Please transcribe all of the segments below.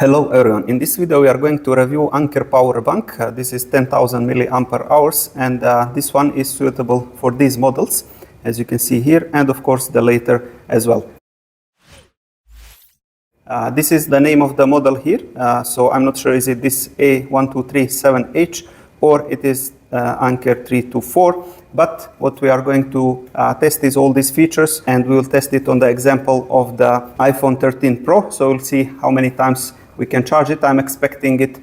Hello everyone, in this video we are going to review Anker Power Bank. This is 10,000 milliampere hours and this one is suitable for these models as you can see here, and of course the later as well. This is the name of the model here, so I'm not sure is it this A1237H or it is Anker 324, but what we are going to test is all these features, and we will test it on the example of the iPhone 13 Pro, so we'll see how many times we can charge it. I'm expecting it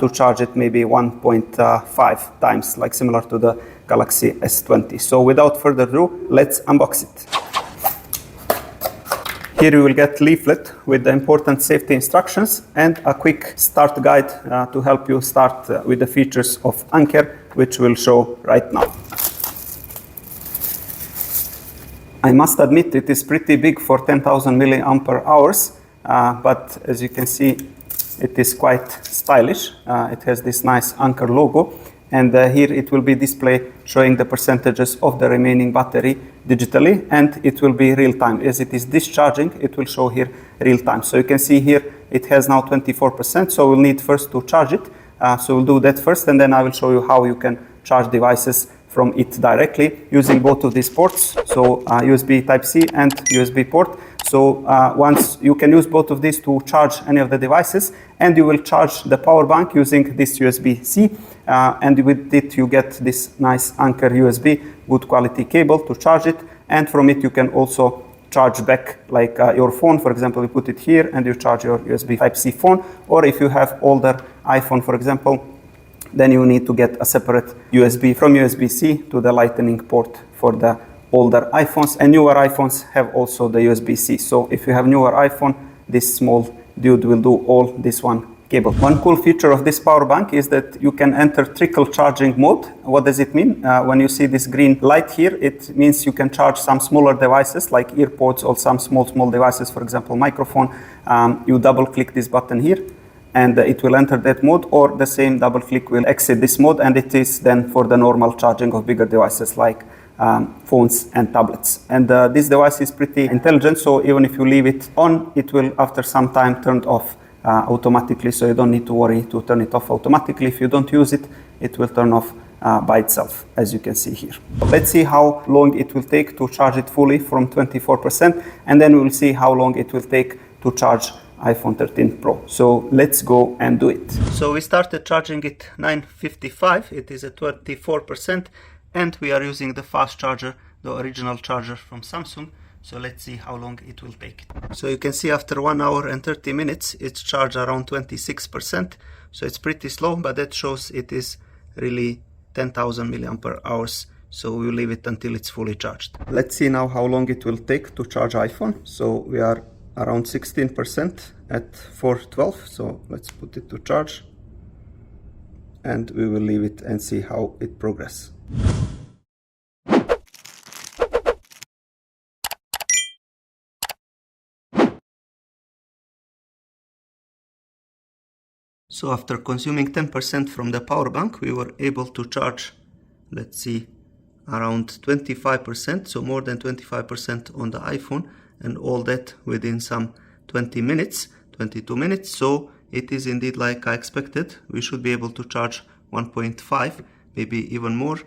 to charge it maybe 1.5 times, like similar to the Galaxy S20. So without further ado, let's unbox it. Here you will get leaflet with the important safety instructions and a quick start guide to help you start with the features of Anker, which we'll show right now. I must admit it is pretty big for 10,000 milliampere hours, but as you can see, it is quite stylish. It has this nice Anker logo, and here it will be displayed showing the percentages of the remaining battery digitally, and it will be real time. As it is discharging, it will show here real time. So you can see here it has now 24%, so we'll need first to charge it. So we'll do that first, and then I will show you how you can charge devices from it directly using both of these ports, so USB Type-C and USB port. So once you can use both of these to charge any of the devices, and you will charge the power bank using this USB-C, and with it you get this nice Anker USB, good quality cable to charge it, and from it you can also charge back like your phone. For example, you put it here and you charge your USB Type-C phone, or if you have older iPhone, for example, then you need to get a separate USB from USB-C to the Lightning port for the older iPhones, and newer iPhones have also the USB-C. So if you have newer iPhone, this small dude will do all this one cable. One cool feature of this power bank is that you can enter trickle charging mode. What does it mean? When you see this green light here, it means you can charge some smaller devices like earpods or some small devices, for example microphone. You double click this button here and it will enter that mode, or the same double click will exit this mode, and it is then for the normal charging of bigger devices like phones and tablets. And this device is pretty intelligent, so even if you leave it on, it will after some time turn off automatically, so you don't need to worry to turn it off automatically. If you don't use it, it will turn off by itself, as you can see here. Let's see how long it will take to charge it fully from 24%, and then we'll see how long it will take to charge iPhone 13 Pro. So let's go and do it. So we started charging it 9:55, it is at 24%, and we are using the fast charger, the original charger from Samsung. So let's see how long it will take. So you can see after 1 hour and 30 minutes, it's charged around 26%. So it's pretty slow, but that shows it is really 10,000 milliampere hours. So we'll leave it until it's fully charged. Let's see now how long it will take to charge iPhone. So we are around 16% at 4:12. So let's put it to charge, and we will leave it and see how it progresses. So after consuming 10% from the power bank, we were able to charge, let's see, around 25%, so more than 25% on the iPhone, and all that within some 20 minutes, 22 minutes. So it is indeed like I expected. We should be able to charge 1.5, maybe even more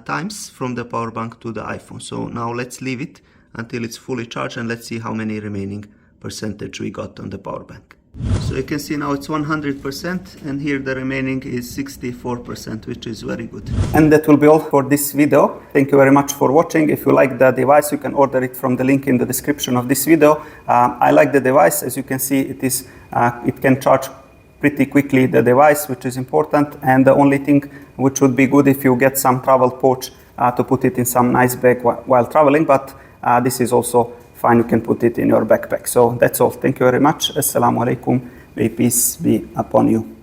times from the power bank to the iPhone. So now let's leave it until it's fully charged, and let's see how many remaining percentage we got on the power bank. So you can see now it's 100%, and here the remaining is 64%, which is very good. And that will be all for this video. Thank you very much for watching. If you like the device, you can order it from the link in the description of this video. I like the device. As you can see, it can charge pretty quickly the device, which is important. And the only thing which would be good if you get some travel pouch to put it in some nice bag while traveling, but this is also fine, you can put it in your backpack. So that's all. Thank you very much. Assalamu alaikum. May peace be upon you.